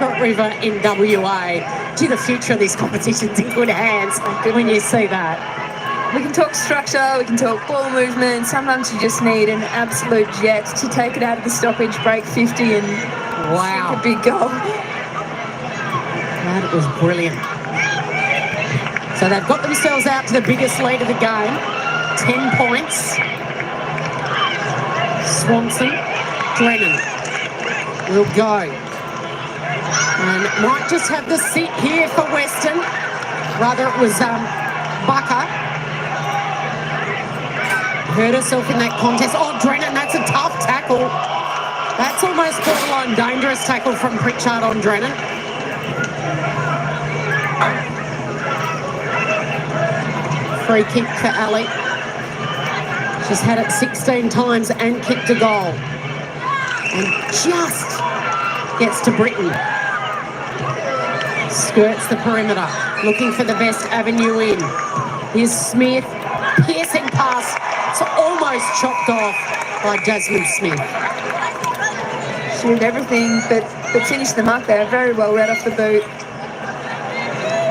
Margaret River in WA. Gee, the future of this competition's in good hands when you see that. We can talk structure, we can talk ball movement. Sometimes you just need an absolute jet to take it out of the stoppage, break 50 and wow, sink a big goal. That was brilliant. So they've got themselves out to the biggest lead of the game, 10 points. Swanson, Drennan will go. And might just have the sit here for Western. Rather it was Bucker. Hurt herself in that contest. Oh, Drennan, that's a tough tackle. That's almost borderline dangerous tackle from Pritchard on Drennan. Free kick for Ali. She's had it 16 times and kicked a goal. And just gets to Britton. Skirts the perimeter, looking for the best avenue in. Here's Smith, piercing pass. It's almost chopped off by Jasmine Smith. She did everything but finished the mark there. Very well read off the boot.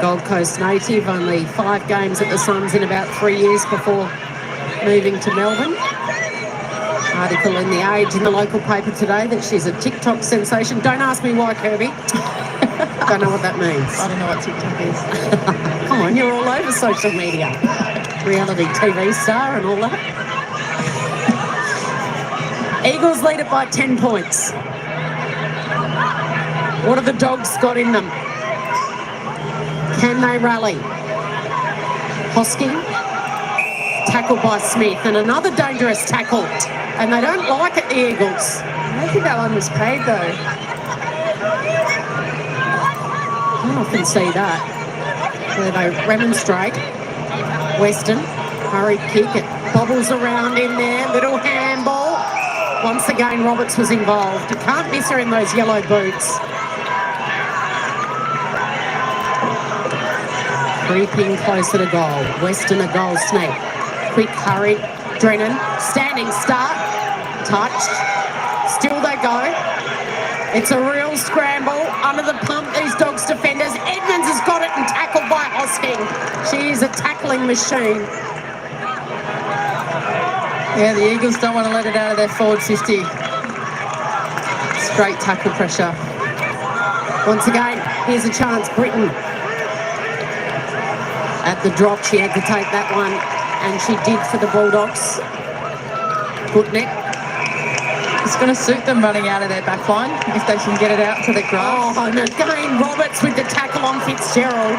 Gold Coast native, only 5 games at the Suns in about 3 years before moving to Melbourne. Article in The Age in the local paper today that she's a TikTok sensation. Don't ask me why, Kirby. Don't know what that means. I don't know what TikTok is. Come on, you're all over social media. Reality TV star and all that. Eagles lead it by 10 points. What have the Dogs got in them? Can they rally? Hosking, tackled by Smith, and another dangerous tackle. And they don't like it, the Eagles. I don't think that one was paid, though. I often see that, where they remonstrate. Western, hurried kick, it bobbles around in there, little handball. Once again, Roberts was involved. You can't miss her in those yellow boots. Creeping closer to goal. Western a goal sneak. Quick hurry. Drennan, standing start. Touched. Still they go. It's a real scramble. Under the pump, these Dogs defenders. Edmonds has got it and tackled by Hosking. She is a tackling machine. Yeah, the Eagles don't want to let it out of their forward 50. Straight tackle pressure. Once again, here's a chance. Britton. At the drop, she had to take that one, and she did for the Bulldogs. Good net. It's going to suit them running out of their back line if they can get it out to the grass. Oh, and again, Roberts with the tackle on Fitzgerald.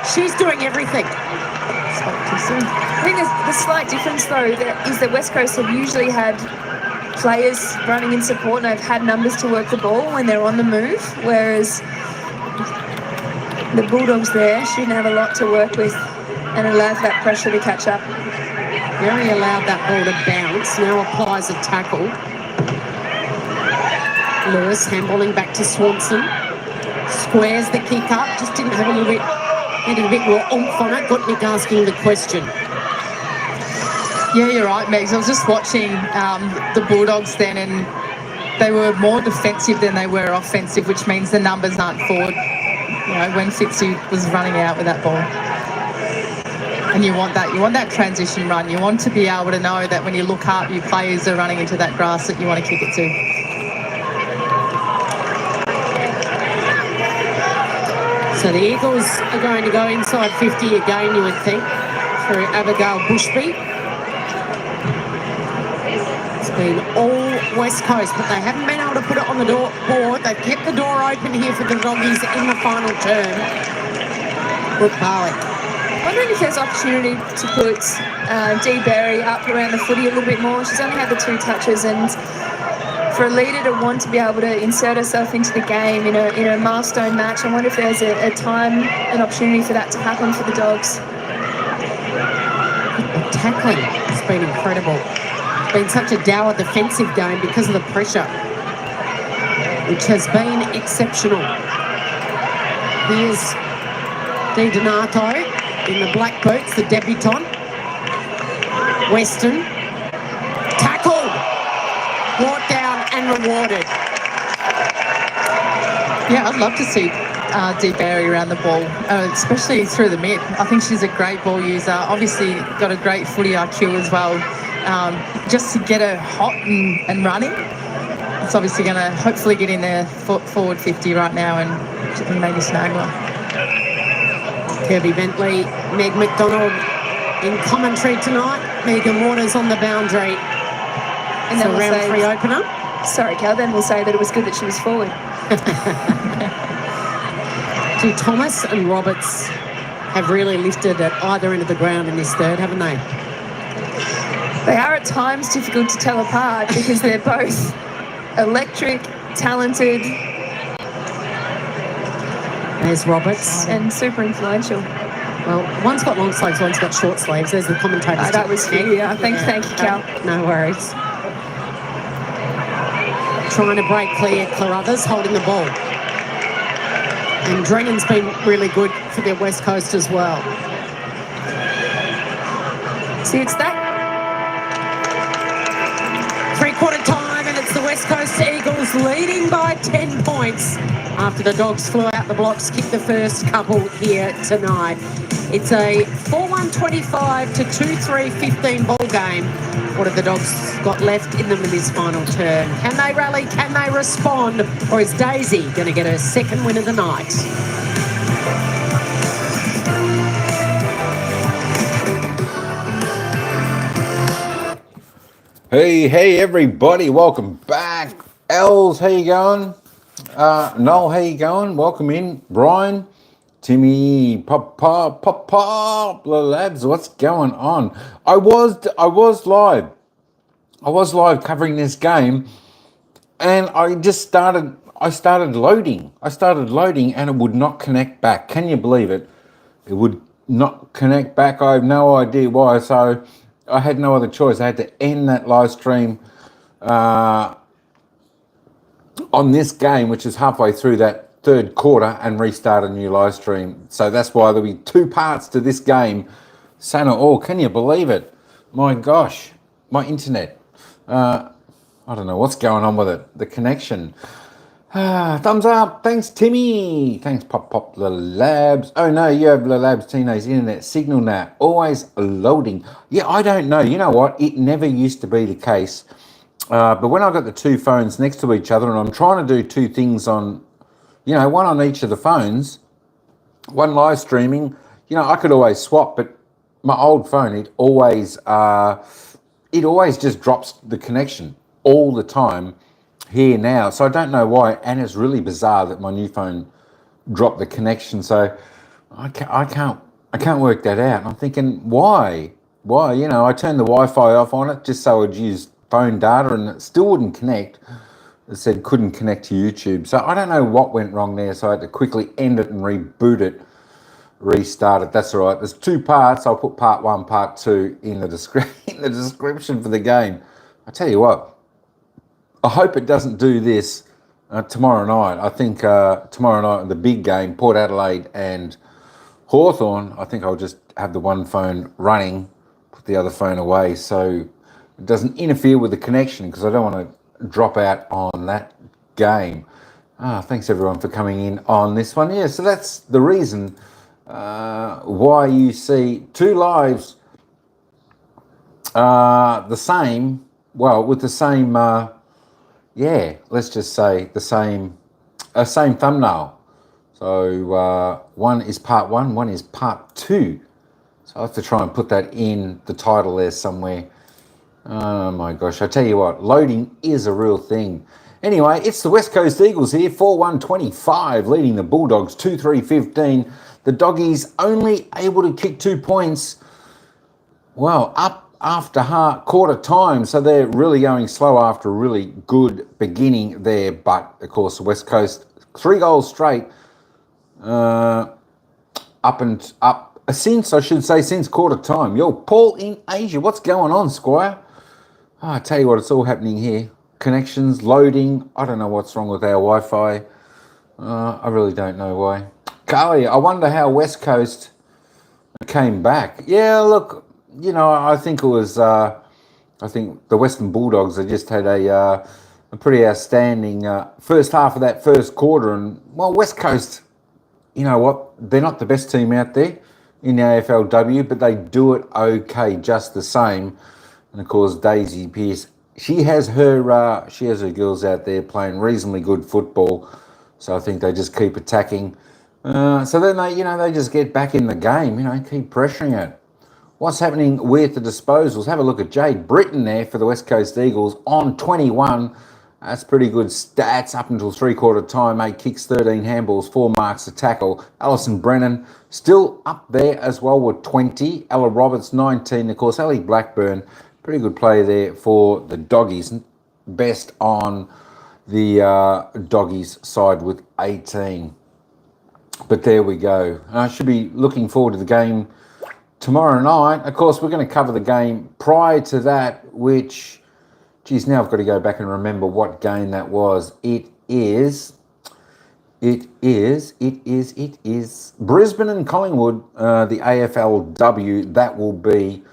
She's doing everything. I think the slight difference, though, is that West Coast have usually had players running in support and they've had numbers to work the ball when they're on the move, whereas the Bulldogs there shouldn't have a lot to work with and allows that pressure to catch up. Mary allowed that ball to bounce, now applies a tackle. Lewis handballing back to Swanson. Squares the kick up, just didn't have a little bit, needed a bit more oomph on it. Got Nick asking the question. Yeah, you're right, Megs. I was just watching the Bulldogs then, and they were more defensive than they were offensive, which means the numbers aren't forward. You know, when Fitzy was running out with that ball. And you want that transition run. You want to be able to know that when you look up, your players are running into that grass that you want to kick it to. So the Eagles are going to go inside 50 again, you would think, through Abigail Bushby. It's been all West Coast, but they haven't been able to put it on the board. They've kept the door open here for the Doggies in the final term. Brooke Barley. I'm wondering if there's opportunity to put Dee Berry up around the footy a little bit more. She's only had the 2 touches, and for a leader to want to be able to insert herself into the game in a milestone match, I wonder if there's a time, an opportunity for that to happen for the Dogs. The tackling has been incredible. It's been such a dour defensive game because of the pressure, which has been exceptional. Here's Di Donato in the black boots, the debutant. Western. Tackled. Brought down and rewarded. Yeah, I'd love to see Dee Barry around the ball, especially through the mid. I think she's a great ball user. Obviously got a great footy IQ as well. Just to get her hot and running, it's obviously going to hopefully get in there forward 50 right now and maybe snag one. Kirby Bentley, Meg McDonald in commentary tonight. Megan Waters on the boundary. And then so round 3 opener. Sorry, Cal, then we'll say that it was good that she was forward. Thomas and Roberts have really lifted at either end of the ground in this third, haven't they? They are at times difficult to tell apart because they're both electric, talented. There's Roberts. And super influential. Well, one's got long sleeves, one's got short sleeves. There's the commentators. That was for you. Yeah. Thank you, Cal. No worries. Trying to break clear, Carruthers holding the ball. And Drennan's been really good for the West Coast as well. See, it's that. Three-quarter time, and it's the West Coast Eagles leading by 10 points after the Dogs flew out the blocks, kicked the first couple here tonight. It's a 4-1-25 to 2-3-15 ball game. What have the Dogs got left in them in this final turn? Can they rally? Can they respond? Or is Daisy going to get her second win of the night? Hey everybody, welcome back. Els, how you going? Noel, how you going? Welcome in. Brian, Timmy, Pop, little lads, what's going on? I was live. I was live covering this game, and I started loading. And it would not connect back. Can you believe it? It would not connect back. I have no idea why. So I had no other choice. I had to end that live stream on this game, which is halfway through that third quarter, and restart a new live stream. So that's why there'll be 2 parts to this game. Sana, can you believe it? My gosh, my internet. I don't know what's going on with it. The connection. Thumbs up. Thanks, Timmy. Thanks, Pop the Labs. Oh no, you have the Labs Tino's internet signal now. Always loading. Yeah, I don't know. You know what? It never used to be the case. But when I got the 2 phones next to each other, and I'm trying to do 2 things on, one on each of the phones, one live streaming, I could always swap, but my old phone, it always just drops the connection all the time here now. So I don't know why, and it's really bizarre that my new phone dropped the connection. So I can't work that out. And I'm thinking, why? I turned the Wi-Fi off on it just so I'd use phone data, and it still wouldn't connect. It said couldn't connect to YouTube. So I don't know what went wrong there. So I had to quickly end it and reboot it, restart it. That's all right. There's 2 parts. I'll put part 1, part 2 in the description for the game. I tell you what, I hope it doesn't do this tomorrow night. I think tomorrow night, the big game, Port Adelaide and Hawthorn, I think I'll just have the one phone running, put the other phone away, so it doesn't interfere with the connection, because I don't want to drop out on that game. Thanks everyone for coming in on this one. Yeah, so that's the reason why you see 2 lives the same, with the same, let's just say the same thumbnail. So one is part 1, one is part 2. So I have to try and put that in the title there somewhere. Oh my gosh, I tell you what, loading is a real thing. Anyway, it's the West Coast Eagles here, 4-1-25, leading the Bulldogs 2-3-15. The Doggies only able to kick 2 points, up after quarter time, so they're really going slow after a really good beginning there. But, of course, the West Coast, 3 goals straight, since quarter time. Yo, Paul in Asia, what's going on, Squire? I tell you what, it's all happening here. Connections, loading. I don't know what's wrong with our Wi-Fi. I really don't know why. Carly, I wonder how West Coast came back. Yeah, look, I think it was, I think the Western Bulldogs, they just had a a pretty outstanding first half of that first quarter. And, well, West Coast, you know what? They're not the best team out there in the AFLW, but they do it okay just the same. And, of course, Daisy Pearce, she has her girls out there playing reasonably good football. So I think they just keep attacking. So then they just get back in the game, keep pressuring it. What's happening with the disposals? Have a look at Jade Britton there for the West Coast Eagles on 21. That's pretty good stats up until three-quarter time. 8 kicks, 13 handballs, 4 marks to tackle. Alison Brennan still up there as well with 20. Ella Roberts, 19. Of course, Ellie Blackburn, pretty good play there for the Doggies. Best on the Doggies side with 18. But there we go. I should be looking forward to the game tomorrow night. Of course, we're going to cover the game prior to that, which, geez, now I've got to go back and remember what game that was. It is Brisbane and Collingwood, the AFLW. That will be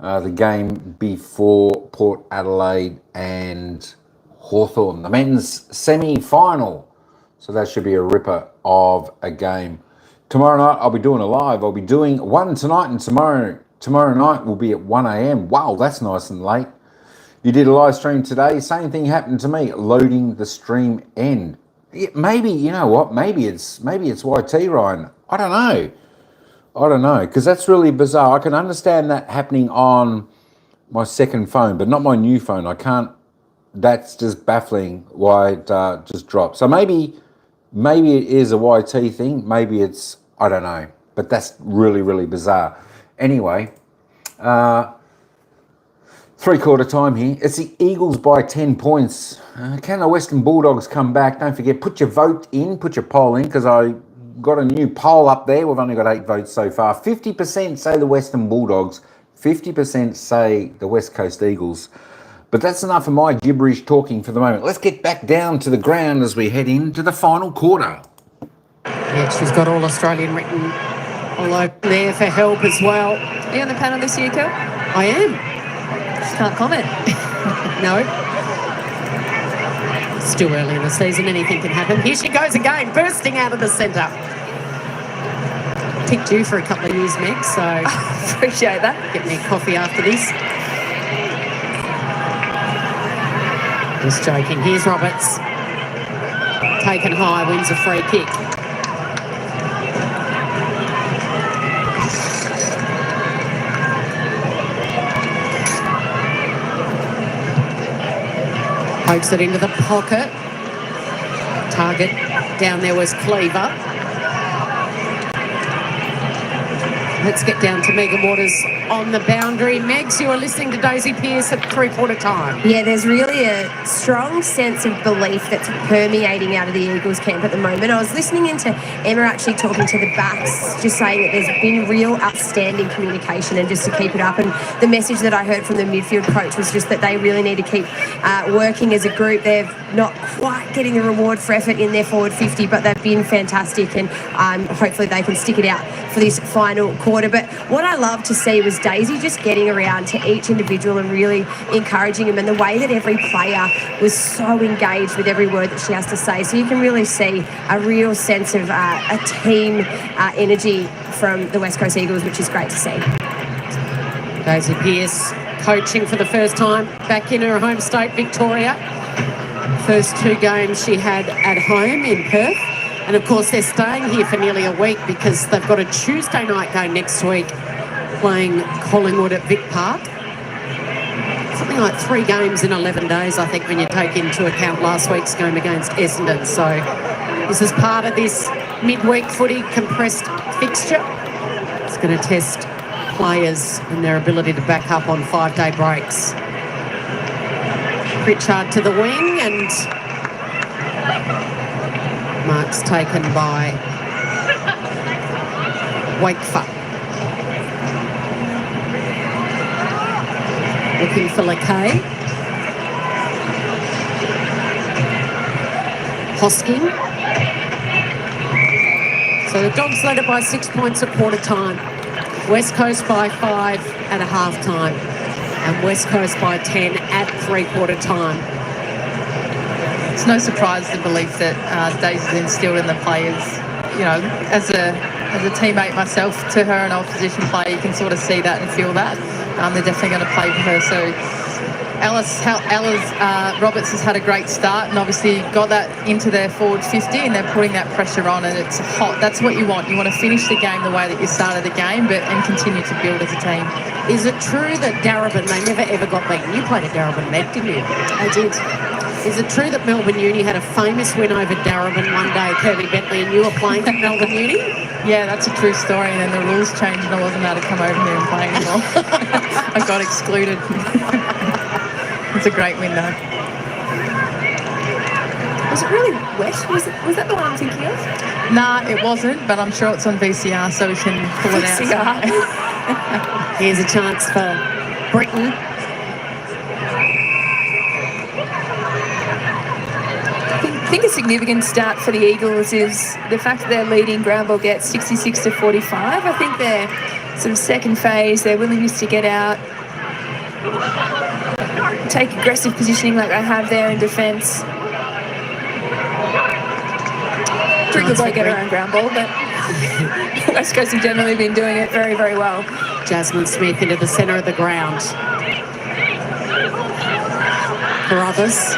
the game before Port Adelaide and Hawthorn, the men's semi-final. So that should be a ripper of a game. Tomorrow night, I'll be doing a live. I'll be doing one tonight, and tomorrow night will be at 1 a.m. Wow, that's nice and late. You did a live stream today. Same thing happened to me, loading the stream end. Maybe, you know what? Maybe it's YT, Ryan. I don't know, because that's really bizarre. I can understand that happening on my second phone, but not my new phone. I can't. That's just baffling why it just dropped. So maybe it is a YT thing. Maybe it's, I don't know. But that's really, really bizarre. Anyway, three-quarter time here. It's the Eagles by 10 points. Can the Western Bulldogs come back? Don't forget, put your vote in, put your poll in, because I got a new poll up there. We've only got 8 votes so far. 50% say the Western Bulldogs. 50% say the West Coast Eagles. But that's enough of my gibberish talking for the moment. Let's get back down to the ground as we head into the final quarter. Yeah, she's got all Australian written all over there for help as well. Are you on the panel this year, Kel? I am. Just can't comment. No. Still early in the season, anything can happen. Here she goes again, bursting out of the centre. Picked you for a couple of years, Meg, so Appreciate that. get me a coffee after this. Just joking. Here's Roberts. Taken high, wins a free kick. Pokes it into the pocket. Target down there was Cleaver. Let's get down to Megan Waters on the boundary. Megs, you are listening to Daisy Pearce at three-quarter time. Yeah, there's really a strong sense of belief that's permeating out of the Eagles camp at the moment. I was listening into Emma actually talking to the backs, just saying that there's been real outstanding communication and just to keep it up. And the message that I heard from the midfield coach was just that they really need to keep working as a group. They're not quite getting the reward for effort in their forward 50, but they've been fantastic, and hopefully they can stick it out for this final quarter. But what I love to see was Daisy just getting around to each individual and really encouraging them, and the way that every player was so engaged with every word that she has to say. So you can really see a real sense of a team energy from the West Coast Eagles, which is great to see. Daisy Pearce coaching for the first time back in her home state, Victoria. First 2 games she had at home in Perth. And of course they're staying here for nearly a week because they've got a Tuesday night game next week playing Collingwood at Vic Park. Something like 3 games in 11 days, I think, when you take into account last week's game against Essendon. So this is part of this midweek footy compressed fixture. It's going to test players and their ability to back up on 5-day breaks. Pritchard to the wing, and marks taken by Wakefa. Looking for Lakay. Hosking. So the Dogs led it by 6 points at quarter time. West Coast by 5 at a half time. And West Coast by 10 at three-quarter time. it's no surprise the belief that Daisy's instilled in the players. You know, as a teammate myself to her, an opposition player, you can sort of see that and feel that. They're definitely going to play for her. So Alice Roberts has had a great start and obviously got that into their forward 50, and they're putting that pressure on, and it's hot. That's what you want. You want to finish the game the way that you started the game, and continue to build as a team. Is it true that Darebin, they never ever got beaten? You played at Darebin, Meg, didn't you? I did. Is it true that Melbourne Uni had a famous win over Darebin one day, Kirby Bentley, and you were playing for Melbourne Uni? Yeah, that's a true story, and then the rules changed and I wasn't allowed to come over here and play anymore. I got excluded. It's a great win though. Was it really wet? Was that the one I'm thinking of? Nah, it wasn't, but I'm sure it's on VCR, so we can pull it out. Here's a chance for Britain. I think a significant stat for the Eagles is the fact that their leading ground ball gets 66 to 45. I think their sort of second phase, their willingness to get out, take aggressive positioning like they have there in defence. Pretty good way to get around ground ball, but West Coast have generally been doing it very, very well. Jasmine Smith into the centre of the ground. Carruthers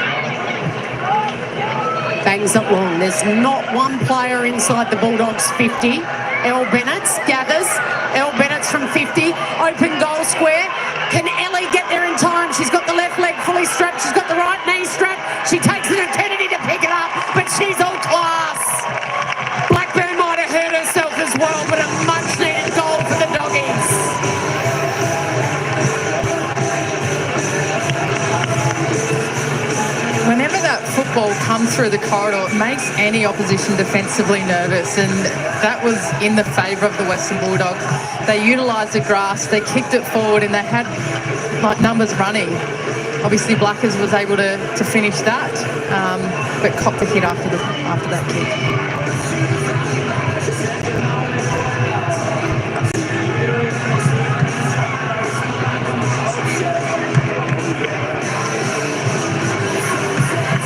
bangs it long. There's not one player inside the Bulldogs 50. Elle Bennett gathers. Elle Bennett's from 50. Open goal square. Can Ellie get there in time? She's got the left leg fully strapped. She's got the right knee strapped. She takes an eternity to pick it up, but she's all class. Blackburn might have hurt herself as well, but a much-needed goal for the Doggies. Whenever that football comes through the corridor, it makes any opposition defensively nervous, and that was in the favour of the Western Bulldogs. They utilised the grass, they kicked it forward, and they had like numbers running. Obviously, Blackers was able to finish that, but copped the hit after that kick.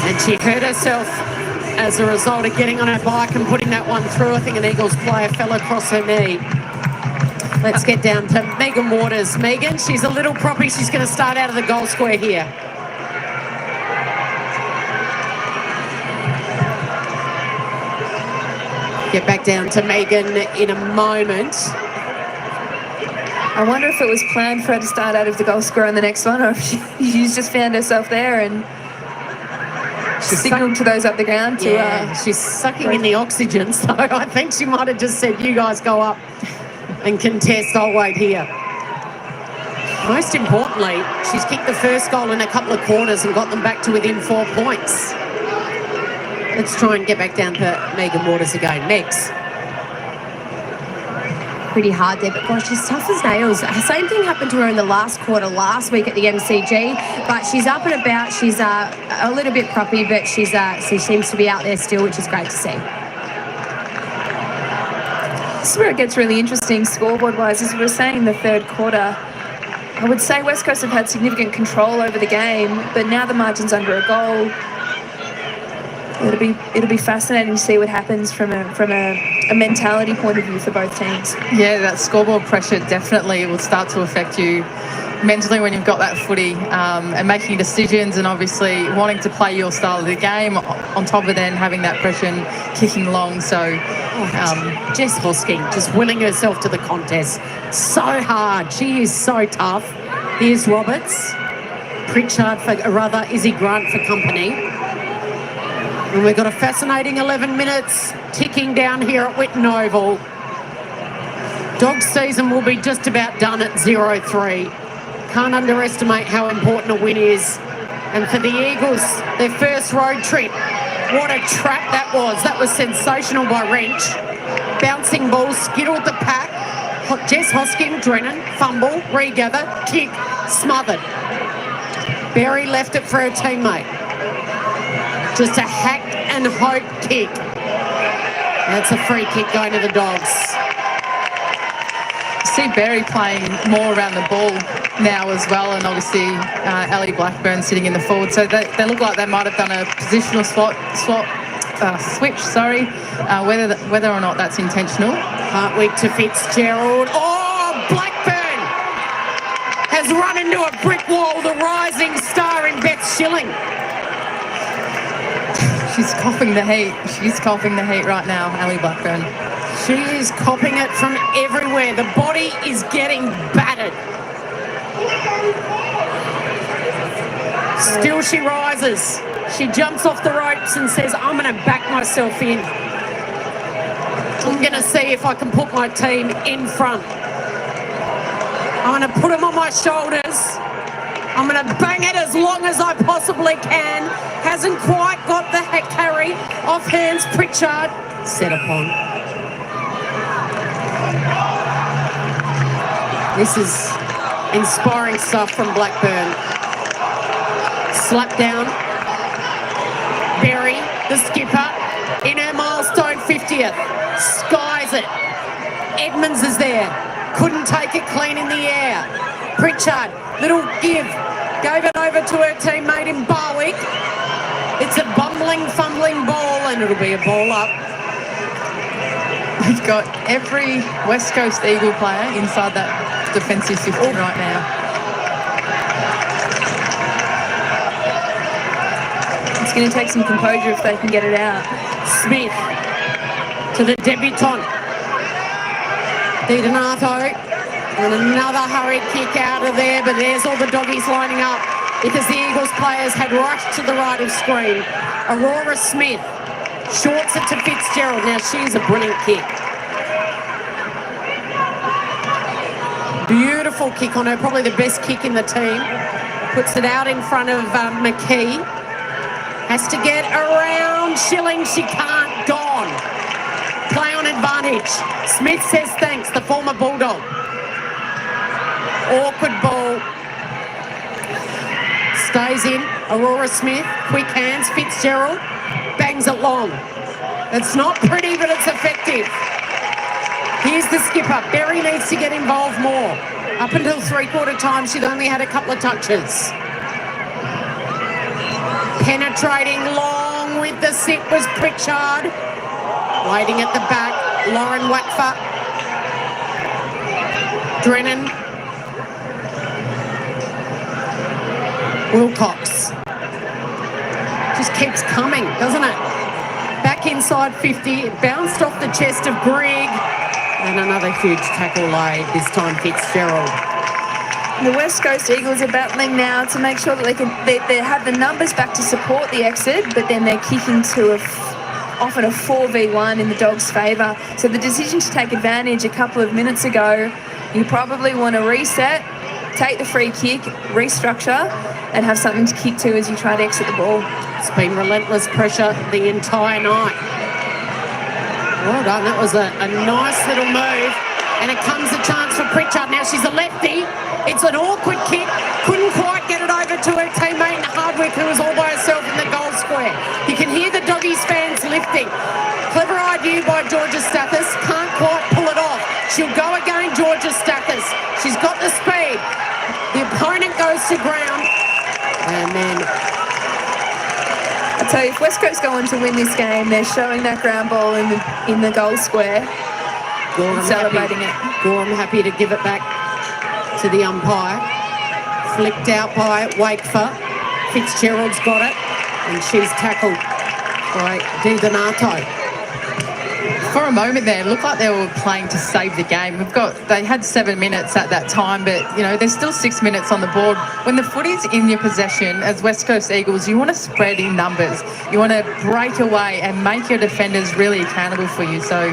And she hurt herself as a result of getting on her bike and putting that one through. I think an Eagles player fell across her knee. Let's get down to Megan Waters. Megan, she's a little proppy. She's going to start out of the goal square here. Get back down to Megan in a moment. I wonder if it was planned for her to start out of the goal square on the next one, or if she's just found herself there and signalled to those up the ground to... she's sucking in the oxygen, so I think she might have just said, you guys go up and contest, I'll wait here. Most importantly, she's kicked the first goal in a couple of corners and got them back to within 4 points. Let's try and get back down to Megan Waters again. Megs. Pretty hard there, but gosh, she's tough as nails. The same thing happened to her in the last quarter last week at the MCG, but she's up and about. She's a little bit proppy, but she seems to be out there still, which is great to see. This is where it gets really interesting scoreboard-wise. As we were saying in the third quarter, I would say West Coast have had significant control over the game, but now the margin's under a goal. It'll be fascinating to see what happens from a mentality point of view for both teams. Yeah, that scoreboard pressure definitely will start to affect you mentally when you've got that footy, and making decisions and obviously wanting to play your style of the game on top of then having that pressure and kicking long. So Jess Hosking just willing herself to the contest. So hard. She is so tough. Here's Roberts. Pritchard Izzy Grant for company. And we've got a fascinating 11 minutes ticking down here at Whitten Oval. Dog season will be just about done at 0-3. Can't underestimate how important a win is. And for the Eagles, their first road trip, what a trap that was. That was sensational by Wrench. Bouncing ball, skittled the pack. Jess Hosking, Drennan, fumble, regather, kick, smothered. Berry left it for her teammate. Just a hack and hope kick. That's a free kick going to the Dogs. see Berry playing more around the ball now as well, and obviously Ellie Blackburn sitting in the forward. So they look like they might have done a positional switch. Whether or not that's intentional. Hartwig to Fitzgerald. Oh, Blackburn has run into a brick wall. The rising star in Beth Schilling. She's coughing the heat. She's coughing the heat right now, Ellie Blackburn. She is copping it from everywhere. The body is getting battered. Still she rises. She jumps off the ropes and says, I'm going to back myself in. I'm going to see if I can put my team in front. I'm going to put them on my shoulders. I'm going to bang it as long as I possibly can. Hasn't quite got the carry off hands. Pritchard set upon. This is inspiring stuff from Blackburn. Slap down. Berry, the skipper, in her milestone 50th. Skies it. Edmonds is there. Couldn't take it clean in the air. Pritchard, little give. Gave it over to her teammate in Barwick. It's a bumbling, fumbling ball, and it'll be a ball up. We've got every West Coast Eagle player inside that defensive 50 right now. It's going to take some composure if they can get it out. Smith to the debutante. Di Donato, and another hurried kick out of there, but there's all the doggies lining up because the Eagles players had rushed to the right of screen. Aurora Smith shorts it to Fitzgerald. Now she's a brilliant kick. Beautiful kick on her, probably the best kick in the team. Puts it out in front of McKee. Has to get around Schilling. She can't. Gone. Play on advantage. Smith says thanks, the former Bulldog. Awkward ball. Stays in. Aurora Smith. Quick hands. Fitzgerald. Bangs it long. It's not pretty, but it's effective. Here's the skipper. Berry needs to get involved more. Up until three-quarter time, she'd only had a couple of touches. Penetrating long with the sit was Pritchard. Waiting at the back, Lauren Watfer. Drennan. Wilcox. Just keeps coming, doesn't it? Back inside 50, it bounced off the chest of Grigg. And another huge tackle laid, this time Fitzgerald. The West Coast Eagles are battling now to make sure that they have the numbers back to support the exit, but then they're kicking to often a 4v1 in the Dogs' favour. So the decision to take advantage a couple of minutes ago, you probably want to reset, take the free kick, restructure, and have something to kick to as you try to exit the ball. It's been relentless pressure the entire night. Well done, that was a nice little move. And it comes a chance for Pritchard. Now she's a lefty. It's an awkward kick. Couldn't quite get it over to her teammate Hardwick, who was all by herself in the goal square. You can hear the Doggies fans lifting. Clever idea by Georgia Stathis. Can't quite pull it off. She'll go again, Georgia Stathis. She's got the speed. The opponent goes to ground. And then I tell you, if West Coast go on to win this game, they're showing that ground ball in the goal square. Gorham celebrating it. Gorham happy to give it back to the umpire. Flicked out by Wakeford. Fitzgerald's got it, and she's tackled by Di Donato. For a moment there, it looked like they were playing to save the game. They had 7 minutes at that time, but there's still 6 minutes on the board. When the footy's in your possession, as West Coast Eagles, you want to spread in numbers. You want to break away and make your defenders really accountable for you. So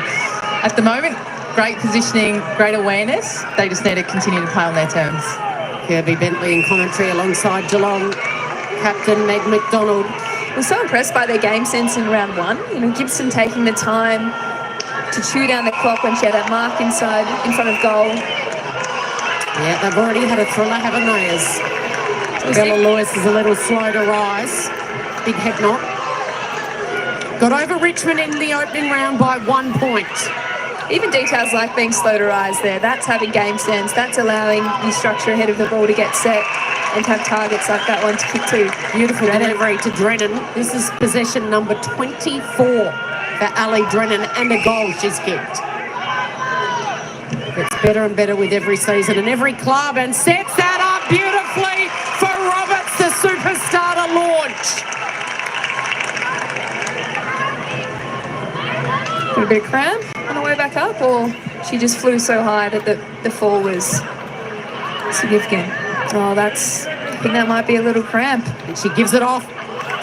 at the moment, great positioning, great awareness. They just need to continue to play on their terms. Kirby Bentley in commentary alongside Geelong captain Meg McDonald. I was so impressed by their game sense in round one. Gibson taking the time to chew down the clock when she had that mark in front of goal. Yeah, they've already had a thriller, haven't they? As Bella Lewis is a little slow to rise. Big head knock. Got over Richmond in the opening round by 1 point. even details like being slow to rise there, that's having game sense. That's allowing the structure ahead of the ball to get set and have targets like that one to kick to. Beautiful delivery to Drennan. This is possession number 24 for Ali Drennan, and a goal she's kicked. Gets better and better with every season and every club, and sets that up beautifully for Roberts, the superstar, to launch. Got a bit of cramp on the way back up, or she just flew so high that the fall was significant? Oh, I think that might be a little cramp. And she gives it off.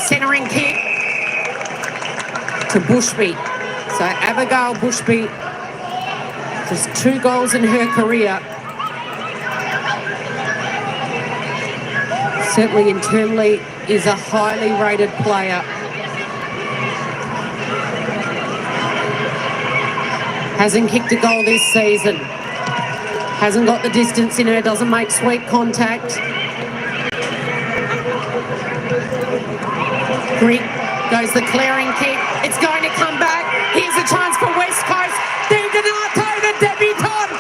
Centering kick to Bushby. So Abigail Bushby, just 2 goals in her career. Certainly internally is a highly rated player. Hasn't kicked a goal this season. Hasn't got the distance in her, doesn't make sweet contact. Greek goes the clearing kick. It's going to come back. Here's a chance for West Coast. Di Donato, the debutant,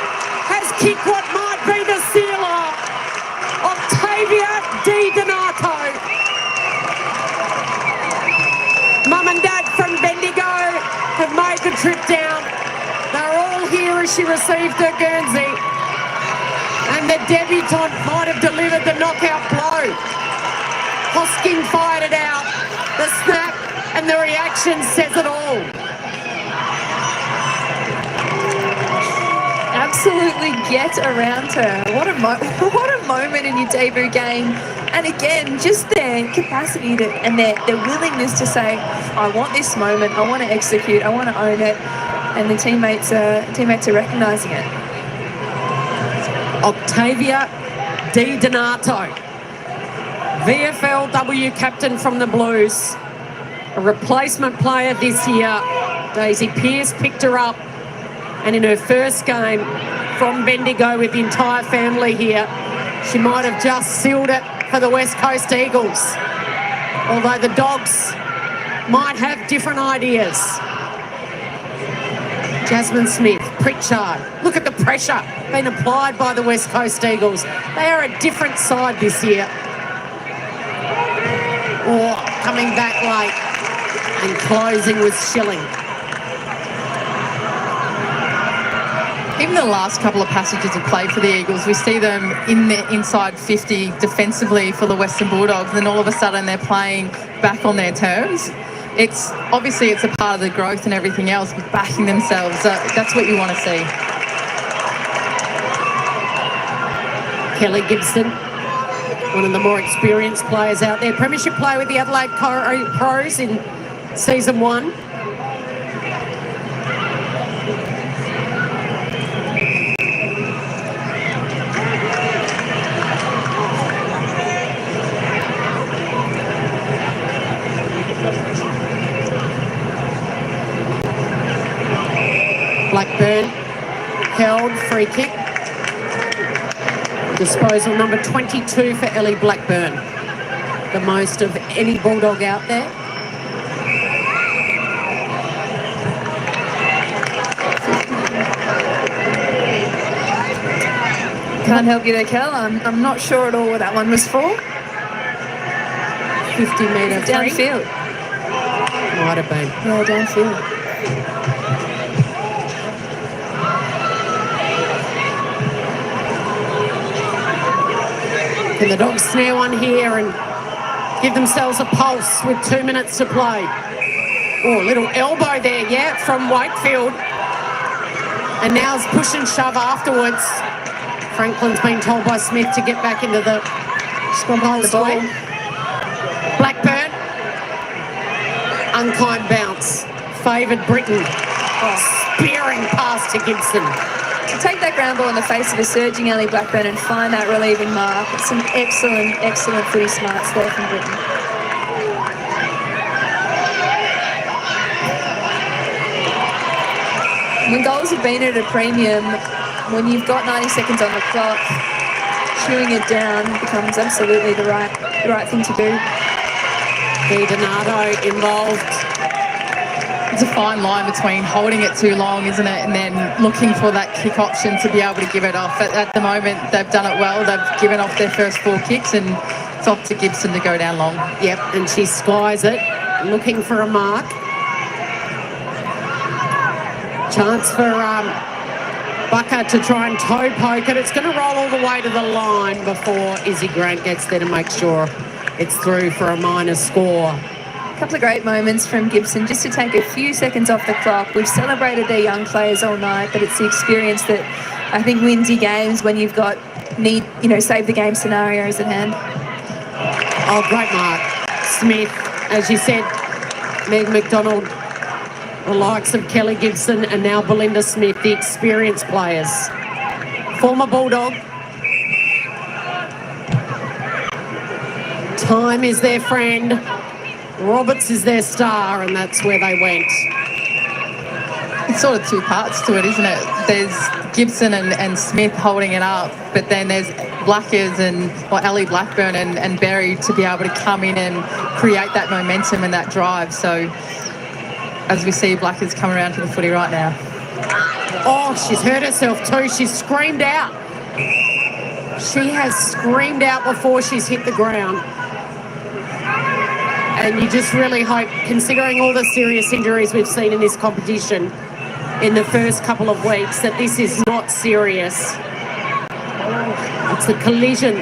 has kicked what might be the sealer. Octavia Di Donato. Mum and Dad from Bendigo have made the trip down. They're all here as she received her Guernsey. And the debutant might have delivered the knockout blow. Hosking fired it out. The snap and the reaction says it all. Absolutely get around her. What a moment in your debut game. And again, just their capacity and their willingness to say, I want this moment, I want to execute, I want to own it. And the teammates are recognising it. Octavia Di Donato, VFLW captain from the Blues, a replacement player this year. Daisy Pearce picked her up, and in her first game from Bendigo with the entire family here, she might have just sealed it for the West Coast Eagles. Although the Dogs might have different ideas. Jasmine Smith, Pritchard. Look at the pressure being applied by the West Coast Eagles. They are a different side this year. Or coming back late and closing with Schilling. Even the last couple of passages of play for the Eagles, we see them in the inside 50 defensively for the Western Bulldogs, and then all of a sudden they're playing back on their terms. It's obviously a part of the growth and everything else, but backing themselves, that's what you want to see. Kelly Gibson, one of the more experienced players out there. Premiership player with the Adelaide Crows in season 1. Blackburn held, free kick. Disposal number 22 for Ellie Blackburn. The most of any Bulldog out there. Can't help you there, Kel. I'm not sure at all what that one was for. 50-metre Downfield. Might have been. Yeah, downfield. Can the Dogs snare one here and give themselves a pulse with 2 minutes to play? Oh, a little elbow there, yeah, from Wakefield. And now it's push and shove afterwards. Franklin's been told by Smith to get back into the scrum hold the ball. Blackburn. Unkind bounce. Favoured Britain. Oh, spearing pass to Gibson. To take that ground ball in the face of a surging Ellie Blackburn and find that relieving mark. Some excellent footy smarts there from Britain. When goals have been at a premium, when you've got 90 seconds on the clock, chewing it down becomes absolutely the right thing to do. Di Donato involved. it's a fine line between holding it too long, isn't it, and then looking for that kick option to be able to give it off. At the moment, they've done it well. They've given off their first 4 kicks, and it's off to Gibson to go down long. Yep, and she skies it, looking for a mark. Chance for Bucker to try and toe poke it. It's going to roll all the way to the line before Izzy Grant gets there to make sure it's through for a minor score. A couple of great moments from Gibson just to take a few seconds off the clock. We've celebrated their young players all night, but it's the experience that I think wins you games when you've got save the game scenarios at hand. Oh, great mark. Smith, as you said, Meg McDonald, the likes of Kelly Gibson and now Belinda Smith, the experienced players. Former Bulldog. Time is their friend. Roberts is their star, and that's where they went. It's sort of 2 parts to it, isn't it? There's Gibson and Smith holding it up, but then there's Blackers or Ellie Blackburn and Berry to be able to come in and create that momentum and that drive. So as we see Blackers come around to the footy right now. Oh, she's hurt herself too. She's screamed out. She has screamed out before she's hit the ground. And you just really hope, considering all the serious injuries we've seen in this competition in the first couple of weeks, that this is not serious. It's a collision.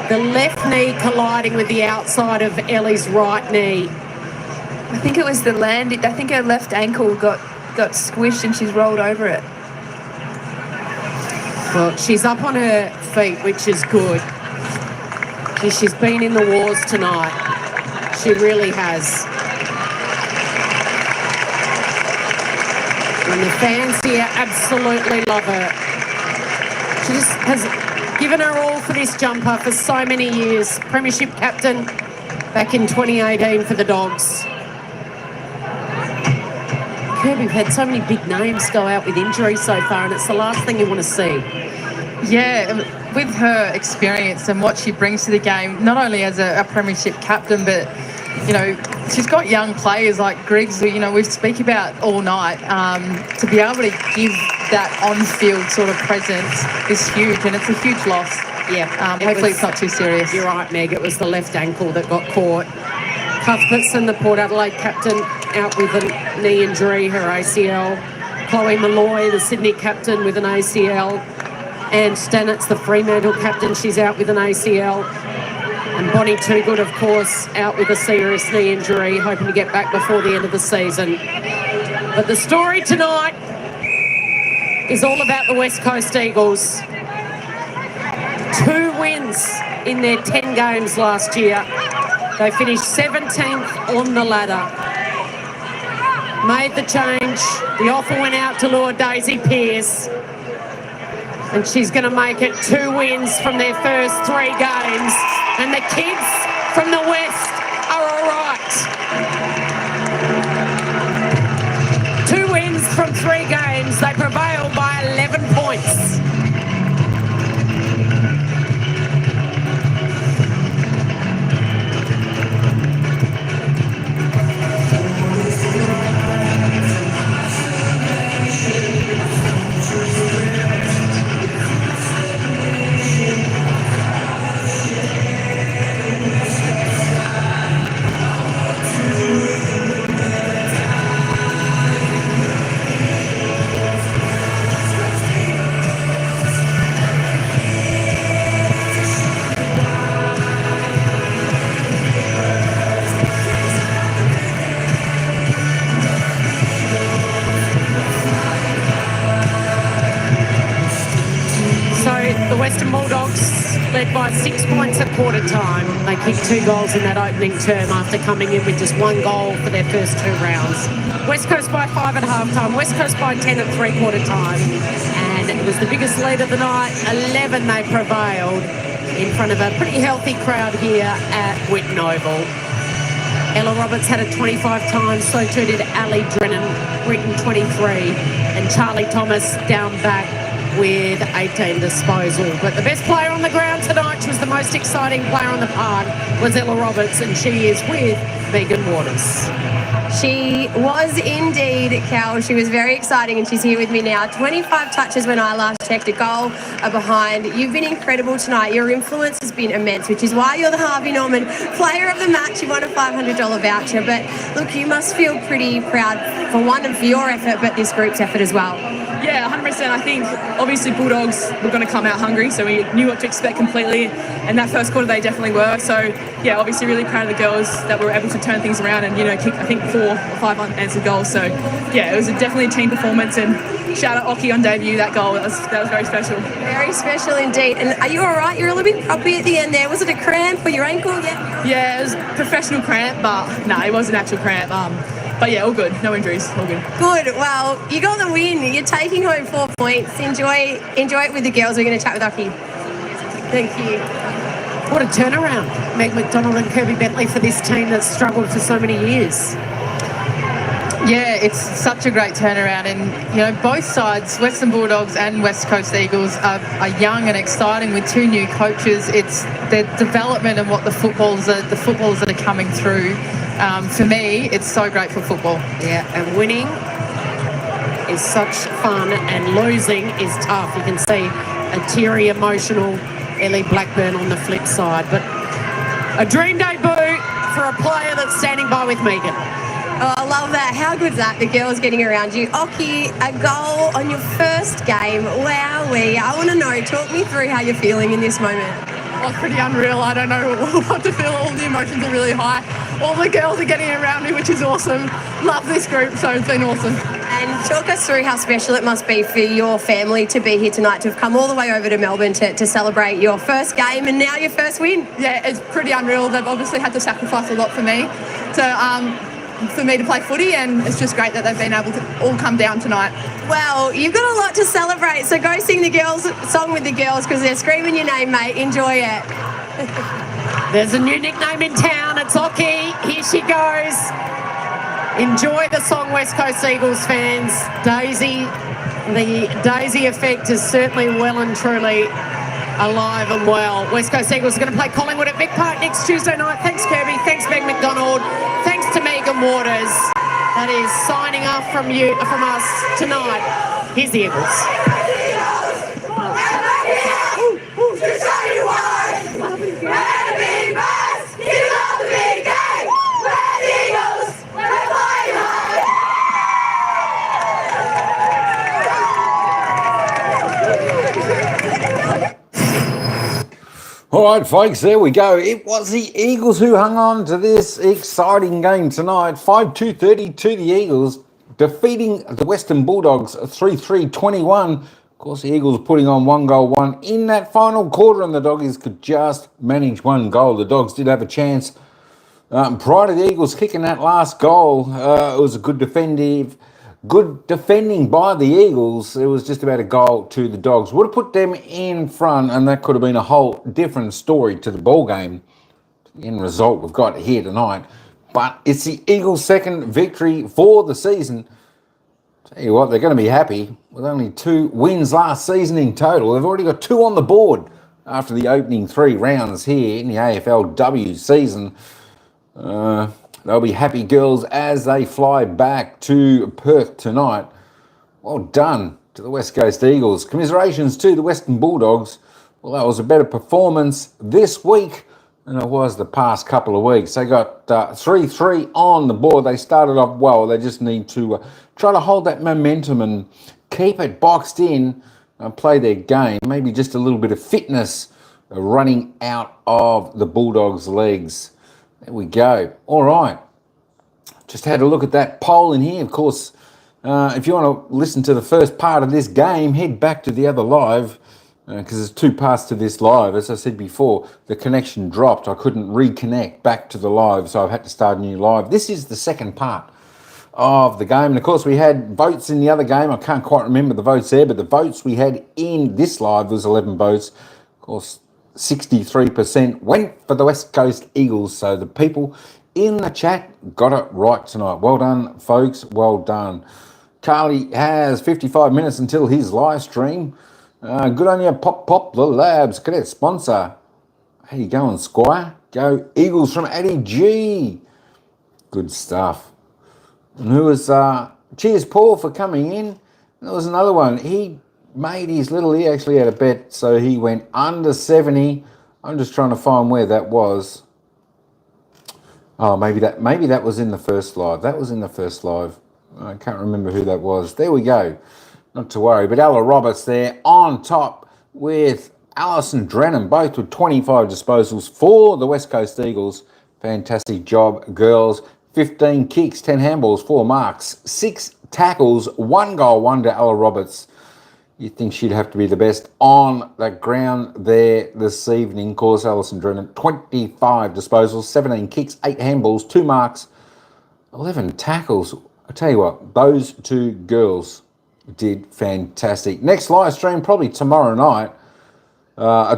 The left knee colliding with the outside of Ellie's right knee. I think it was the land. I think her left ankle got squished and she's rolled over it. Well, she's up on her feet, which is good. She's been in the wars tonight. She really has. And the fans here absolutely love her. She just has given her all for this jumper for so many years. Premiership captain back in 2018 for the Dogs. We've had so many big names go out with injury so far, and it's the last thing you want to see. Yeah, with her experience and what she brings to the game, not only as a premiership captain, but, she's got young players like Griggs, who, we speak about all night. To be able to give that on-field sort of presence is huge, and it's a huge loss. Yeah. Hopefully it's not too serious. You're right, Meg. It was the left ankle that got caught. Cuthbertson, the Port Adelaide captain, out with a knee injury, her ACL. Chloe Malloy, the Sydney captain, with an ACL. And Stanitz, the Fremantle captain, she's out with an ACL. And Bonnie Toogood, of course, out with a serious knee injury, hoping to get back before the end of the season. But the story tonight is all about the West Coast Eagles. 2 wins in their 10 games last year. They finished 17th on the ladder. Made the change. The offer went out to lure Daisy Pearce. And she's going to make it 2 wins from their first 3 games. And the kids from the West are all right. 2 wins from 3 games. They prevailed by 11 points. The Western Bulldogs led by 6 points at quarter time. They kicked 2 goals in that opening term after coming in with just 1 goal for their first 2 rounds. West Coast by 5 at half time, West Coast by 10 at 3/4 time. And it was the biggest lead of the night. 11 they prevailed in front of a pretty healthy crowd here at Whitten Oval. Ella Roberts had it 25 times, so too did Ali Drennan, Whitten 23, and Charlie Thomas down back with 18 disposal. But the best player on the ground tonight, she was the most exciting player on the park, was Ella Roberts, and she is with Megan Waters. She was indeed, Cal. She was very exciting and she's here with me now. 25 touches when I last checked, a goal, a behind. You've been incredible tonight. Your influence has been immense, which is why you're the Harvey Norman Player of the Match. You won a $500 voucher. But look, you must feel pretty proud for one of your effort, but this group's effort as well. Yeah, 100%. I think obviously Bulldogs were going to come out hungry, so we knew what to expect completely. And that first quarter, they definitely were. So yeah, obviously really proud of the girls that were able to turn things around and kick I think 4 or 5 unanswered goals. So yeah, it was definitely a team performance. And shout out Oki on debut, that goal. That was very special. Very special indeed. And are you all right? You're a little bit proppy at the end there. Was it a cramp or your ankle? Yeah, it was professional cramp, but no, it wasn't actual cramp. But yeah, all good. No injuries. All good. Good. Well, you got the win. You're taking home 4 points. Enjoy it with the girls. We're going to chat with Oki. Thank you. What a turnaround, Meg McDonald and Kirby Bentley, for this team that's struggled for so many years. Yeah, it's such a great turnaround, and both sides, Western Bulldogs and West Coast Eagles, are young and exciting with 2 new coaches. It's their development and what the footballers that are coming through. For me, it's so great for football. Yeah, and winning is such fun, and losing is tough. You can see a teary, emotional Ellie Blackburn on the flip side, but a dream debut for a player that's standing by with Megan. Oh, I love that. How good's that? The girls getting around you. Oki, a goal on your first game. Wowee. I want to know, talk me through how you're feeling in this moment. Oh, it's pretty unreal. I don't know what to feel. All the emotions are really high. All the girls are getting around me, which is awesome. Love this group, so it's been awesome. And talk us through how special it must be for your family to be here tonight, to have come all the way over to Melbourne to celebrate your first game and now your first win. Yeah, it's pretty unreal. They've obviously had to sacrifice a lot for me to play footy, and it's just great that they've been able to all come down tonight. Well, you've got a lot to celebrate, so go sing the girls' song with the girls because they're screaming your name, mate. Enjoy it. There's a new nickname in town. It's Oki. Here she goes. Enjoy the song, West Coast Eagles fans. Daisy, the Daisy effect is certainly well and truly alive and well. West Coast Eagles are going to play Collingwood at Vic Park next Tuesday night. Thanks, Kirby. Thanks, Meg McDonald. Thanks to Megan Waters. That is signing off from us tonight. Here's the Eagles. All right, folks, there we go. It was the Eagles who hung on to this exciting game tonight. 5-2-30 to the Eagles, defeating the Western Bulldogs 3-3-21. Of course, the Eagles putting on 1 goal, 1 in that final quarter, and the Doggies could just manage 1 goal. The Dogs did have a chance prior to the Eagles kicking that last goal. It was a good defending by the Eagles. It was just about a goal to the Dogs. Would have put them in front, and that could have been a whole different story to the ball game. The end result we've got here tonight. But it's the Eagles' second victory for the season. Tell you what, they're going to be happy with only 2 wins last season in total. They've already got 2 on the board after the opening 3 rounds here in the AFLW season. They'll be happy girls as they fly back to Perth tonight. Well done to the West Coast Eagles. Commiserations to the Western Bulldogs. Well, that was a better performance this week than it was the past couple of weeks. They got 3-3 on the board. They started off well. They just need to try to hold that momentum and keep it boxed in and play their game. Maybe just a little bit of fitness running out of the Bulldogs' legs. There we go. All right. Just had a look at that poll in here. Of course, if you want to listen to the first part of this game, head back to the other live because there's 2 parts to this live. As I said before, the connection dropped. I couldn't reconnect back to the live, so I've had to start a new live. This is the second part of the game. And, of course, we had votes in the other game. I can't quite remember the votes there, but the votes we had in this live was 11 votes. Of course, 63% went for the West Coast Eagles. So the people in the chat got it right tonight. Well done, folks. Well done. Carly has 55 minutes until his live stream. Good on you, Pop the Labs. Cadet sponsor. How you going, Squire? Go Eagles from Eddie G. Good stuff. And who was, cheers Paul for coming in. There was another one. He actually had a bet, so he went under 70. I'm just trying to find where that was. Oh, maybe that was in the first live. That was in the first live. I can't remember who that was. There we go. Not to worry. But Ella Roberts there on top with Alison Drennan, both with 25 disposals for the West Coast Eagles. Fantastic job, girls. 15 kicks, 10 handballs, 4 marks, 6 tackles, 1 goal, 1 to Ella Roberts. You'd think she'd have to be the best on the ground there this evening. Of course, Alison Drennan, 25 disposals, 17 kicks, 8 handballs, 2 marks, 11 tackles. I tell you what, those 2 girls did fantastic. Next live stream, probably tomorrow night,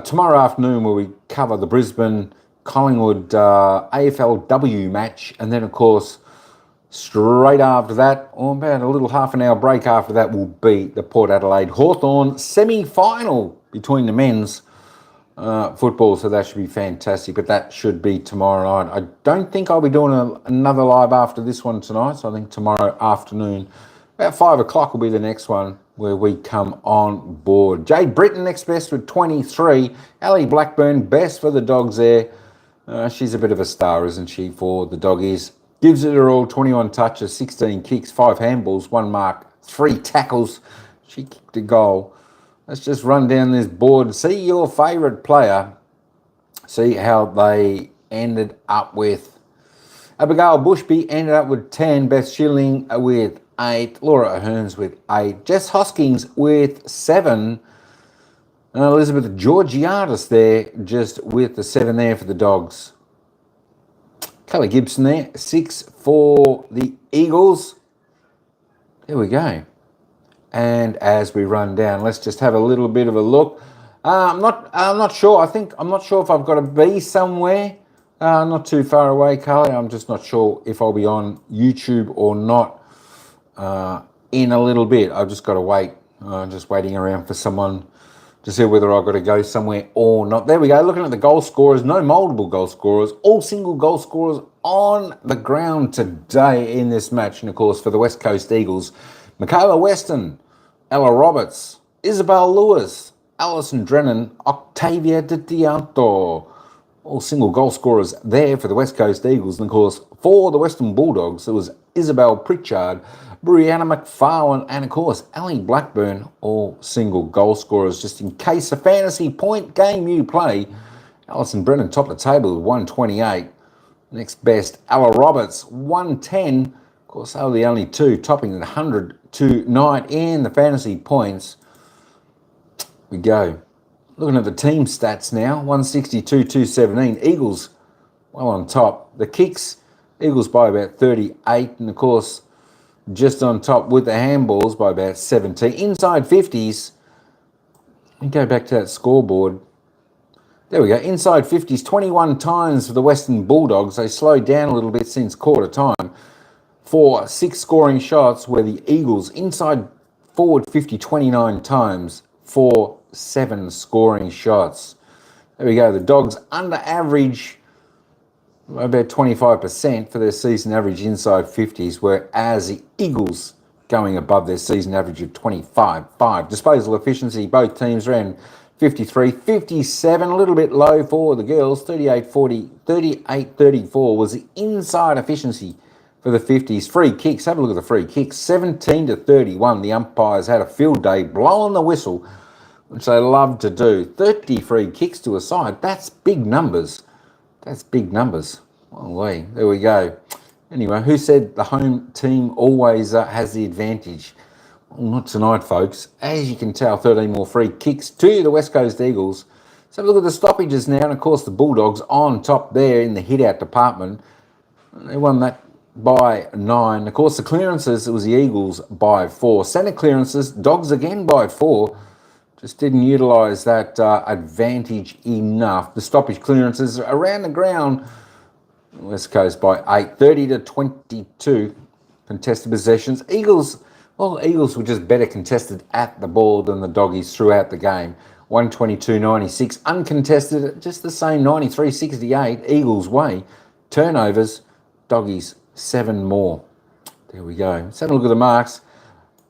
tomorrow afternoon, where we cover the Brisbane Collingwood AFLW match, and then, of course, straight after that, or about a little half an hour break after that, will be the Port Adelaide Hawthorn semi-final between the men's football, so that should be fantastic, but that should be tomorrow night. I don't think I'll be doing another live after this one tonight, so I think tomorrow afternoon, about 5 o'clock will be the next one where we come on board. Jade Britton next best with 23. Ali Blackburn best for the Dogs there. She's a bit of a star, isn't she, for the Doggies. Gives it her all, 21 touches, 16 kicks, 5 handballs, 1 mark, 3 tackles. She kicked a goal. Let's just run down this board. See your favourite player. See how they ended up with. Abigail Bushby ended up with 10. Beth Schilling with 8. Laura Hearns with 8. Jess Hoskins with 7. And Elizabeth Georgiadis there, just with the 7 there for the Dogs. Kelly Gibson there, 6 for the Eagles. There we go. And as we run down, let's just have a little bit of a look. I'm not sure. I'm not sure if I've got to be somewhere. Not too far away, Carly. I'm just not sure if I'll be on YouTube or not in a little bit. I've just got to wait. I'm just waiting around for someone to see whether I've got to go somewhere or not. There we go. Looking at the goal scorers, no multiple goal scorers, all single goal scorers on the ground today in this match. And of course, for the West Coast Eagles, Michaela Weston, Ella Roberts, Isabel Lewis, Alison Drennan, Octavia De Dianto. All single goal scorers there for the West Coast Eagles. And of course, for the Western Bulldogs, it was Isabel Pritchard, Brianna McFarlane, and of course, Ali Blackburn, all single goal scorers. Just in case a fantasy point game you play, Alison Brennan topped the table with 128. Next best, Ella Roberts, 110. Of course, they were the only 2 topping the 100 tonight in the fantasy points. We go. Looking at the team stats now, 162, 217. Eagles well on top. The kicks, Eagles by about 38. And of course, just on top with the handballs by about 17. Inside 50s, and go back to that scoreboard. There we go. Inside 50s, 21 times for the Western Bulldogs. They slowed down a little bit since quarter time. For 6 scoring shots, where the Eagles inside forward 50, 29 times for 7 scoring shots. There we go. The Dogs under average, about 25% for their season average inside 50s, whereas the Eagles going above their season average of 25.5. Disposal efficiency, both teams ran 53, 57, a little bit low for the girls. 38-34 was the inside efficiency for the 50s. Free kicks, have a look at the free kicks. 17-31. The umpires had a field day blowing the whistle, which they love to do. 30 free kicks to a side. That's big numbers. That's big numbers. Well, there we go. Anyway, who said the home team always has the advantage? Well, not tonight, folks. As you can tell, 13 more free kicks to the West Coast Eagles. So have a look at the stoppages now. And, of course, the Bulldogs on top there in the hit-out department. They won that by 9. Of course, the clearances, it was the Eagles by 4. Centre clearances, Dogs again by 4. Just didn't utilise that advantage enough. The stoppage clearances around the ground, West Coast by 8, 30-22. Contested possessions. Eagles were just better contested at the ball than the Doggies throughout the game. 122-96. Uncontested, just the same, 93-68. Eagles way. Turnovers, Doggies 7 more. There we go. Let's have a look at the marks.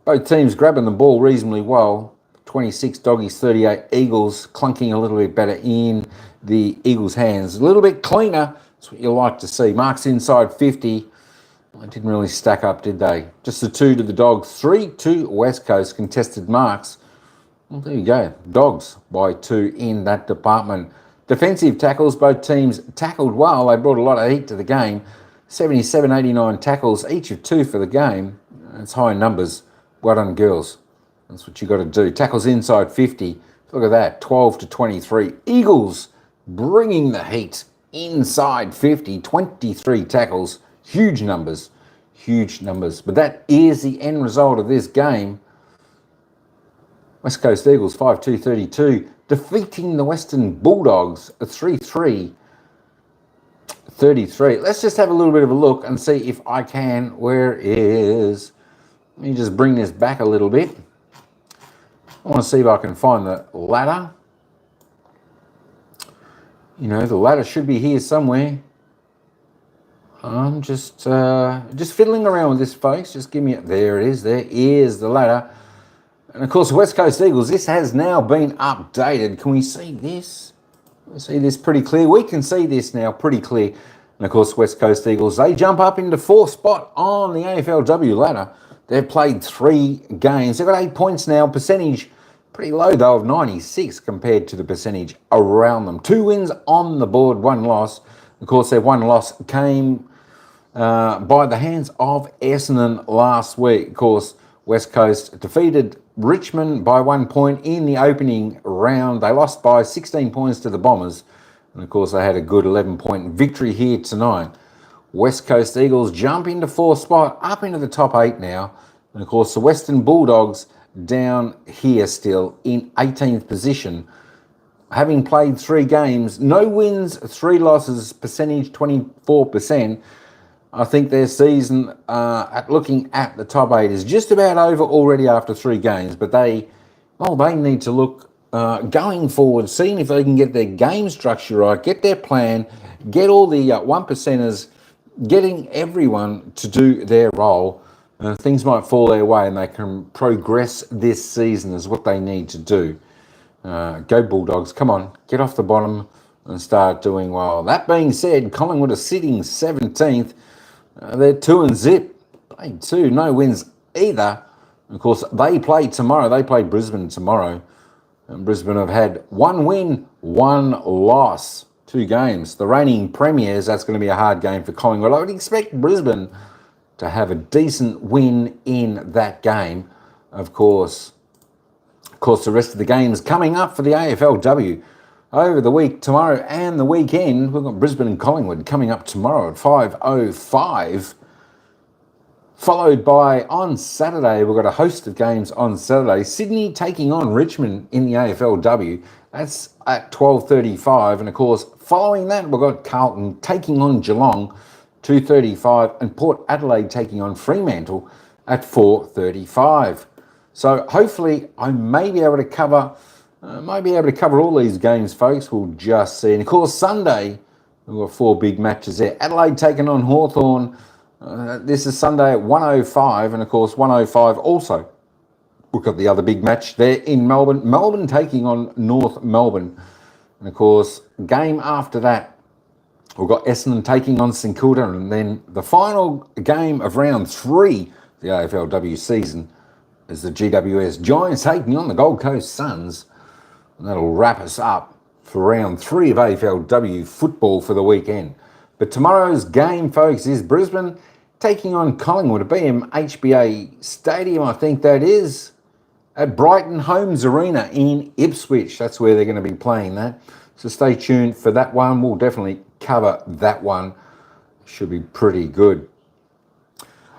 Both teams grabbing the ball reasonably well. 26 Doggies, 38 Eagles, clunking a little bit better in the Eagles' hands. A little bit cleaner. That's what you like to see. Marks inside 50. They didn't really stack up, did they? Just the 2 to the Dogs. 3 to West Coast contested marks. Well, there you go. Dogs by 2 in that department. Defensive tackles, both teams tackled well. They brought a lot of heat to the game. 77, 89 tackles, each of 2 for the game. That's high numbers. Well done, girls. That's what you got to do. Tackles inside 50. Look at that, 12 to 23. Eagles bringing the heat inside 50. 23 tackles. Huge numbers. Huge numbers. But that is the end result of this game. West Coast Eagles 5-2-32, defeating the Western Bulldogs 3-3-33. Let's just have a little bit of a look and see if I can. Where is... Let me just bring this back a little bit. I want to see if I can find the ladder. You know, the ladder should be here somewhere. I'm just fiddling around with this, folks. Just give me it. There it is. There is the ladder. And of course, West Coast Eagles, this has now been updated. Can we see this? We see this pretty clear. We can see this now pretty clear. And of course, West Coast Eagles, they jump up into 4th spot on the AFLW ladder. They've played 3 games. They've got 8 points now. Percentage pretty low, though, of 96 compared to the percentage around them. 2 wins on the board, 1 loss. Of course, their 1 loss came by the hands of Essendon last week. Of course, West Coast defeated Richmond by 1 point in the opening round. They lost by 16 points to the Bombers. And of course, they had a good 11-point victory here tonight. West Coast Eagles jump into 4th spot, up into the top 8 now. And of course, the Western Bulldogs down here still in 18th position. Having played 3 games, no wins, 3 losses, percentage 24%. I think their season, looking at the top 8, is just about over already after 3 games. But they need to look going forward, seeing if they can get their game structure right, get their plan, get all the 1%ers, getting everyone to do their role. Things might fall their way and they can progress this season is what they need to do. Go Bulldogs, come on, get off the bottom and start doing well. That being said, Collingwood are sitting 17th. They're 2-0. Played 2, no wins either. Of course, they play tomorrow. They play Brisbane tomorrow. And Brisbane have had 1 win, 1 loss, 2 games. The reigning premiers, that's going to be a hard game for Collingwood. I would expect Brisbane to have a decent win in that game. Of course, the rest of the games coming up for the AFLW over the week, tomorrow and the weekend. We've got Brisbane and Collingwood coming up tomorrow at 5:05. Followed by, on Saturday, we've got a host of games on Saturday. Sydney taking on Richmond in the AFLW. That's at 12:35. And of course, following that, we've got Carlton taking on Geelong, 2:35. And Port Adelaide taking on Fremantle at 4:35. So hopefully I may be able to cover all these games, folks. We'll just see. And of course, Sunday, we've got 4 big matches there. Adelaide taking on Hawthorn. This is Sunday at 1:05, and of course 1:05 also. We've got the other big match there in Melbourne. Melbourne taking on North Melbourne. And of course, game after that, we've got Essendon taking on St Kilda, and then the final game of round 3 of the AFLW season is the GWS Giants taking on the Gold Coast Suns. And that'll wrap us up for round 3 of AFLW football for the weekend. But tomorrow's game, folks, is Brisbane taking on Collingwood at BMHBA Stadium, I think that is, at Brighton Homes Arena in Ipswich. That's where they're going to be playing that. So stay tuned for that one. We'll definitely cover that one. Should be pretty good.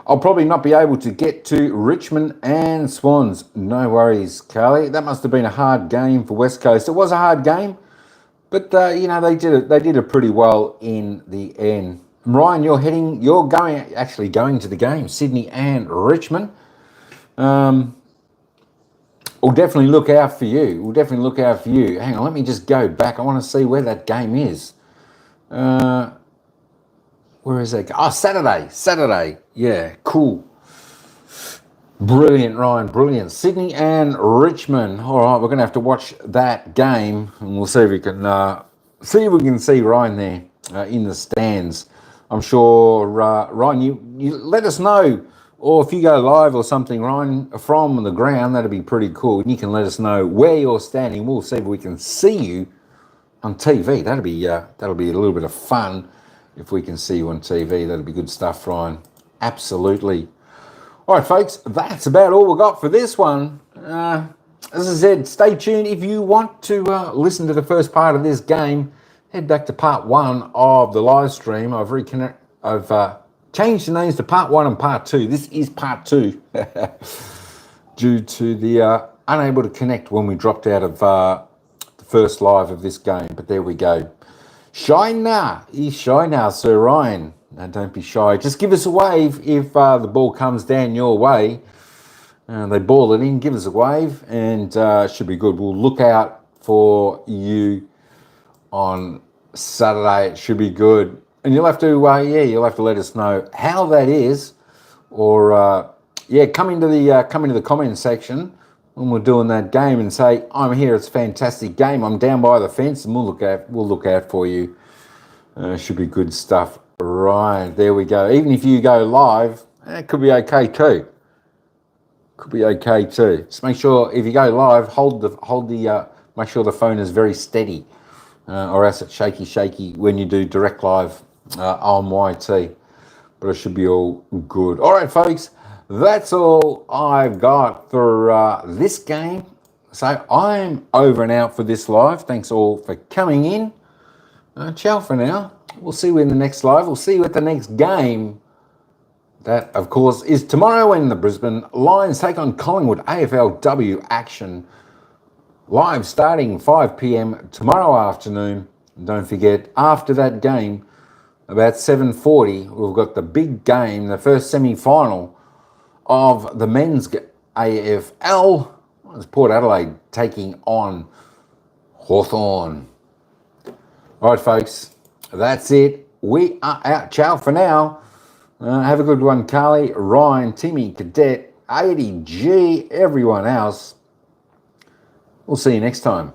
I'll probably not be able to get to Richmond and Swans. No worries, Carly. That must have been a hard game for West Coast. It was a hard game, but they did it pretty well in the end. Ryan, you're going to the game, Sydney and Richmond. We'll definitely look out for you. Hang on, let me just go back. I want to see where that game is. Where is that? Oh, Saturday. Yeah, cool. Brilliant, Ryan, brilliant. Sydney and Richmond. All right, we're going to have to watch that game, and we'll see if we can see Ryan there in the stands. I'm sure, Ryan, you let us know, or if you go live or something, Ryan, from the ground, that'd be pretty cool. You can let us know where you're standing. We'll see if we can see you on TV. That'll be a little bit of fun if we can see you on TV. That'll be good stuff, Ryan. Absolutely. All right, folks, that's about all we got for this one. As I said, stay tuned. If you want to listen to the first part of this game, head back to part 1 of the live stream. I've changed the names to part 1 and part 2. This is part 2 due to the unable to connect when we dropped out of the first live of this game. But there we go. Shy now. He's shy now, Sir Ryan. No, don't be shy. Just give us a wave if the ball comes down your way. They ball it in, give us a wave, and it should be good. We'll look out for you on Saturday. It should be good. And you'll have to, you'll have to let us know how that is, or come into the comment section when we're doing that game and say, I'm here. It's a fantastic game. I'm down by the fence, and we'll look out for you. Should be good stuff. Right, there we go. Even if you go live, it could be okay too. Just make sure if you go live, make sure the phone is very steady, or else it's shaky when you do direct live on YT. But it should be all good. All right, folks, that's all I've got for this game. So I'm over and out for this live. Thanks all for coming in. Ciao for now. We'll see you in the next live. We'll see you at the next game. That, of course, is tomorrow when the Brisbane Lions take on Collingwood. AFLW action. Live starting 5 p.m. tomorrow afternoon. And don't forget, after that game, about 7:40, we've got the big game, the first semi-final of the men's AFL. It's Port Adelaide taking on Hawthorn. All right, folks. That's it. We are out. Ciao for now. Have a good one, Carly, Ryan, Timmy, Cadet, 80G, everyone else. We'll see you next time.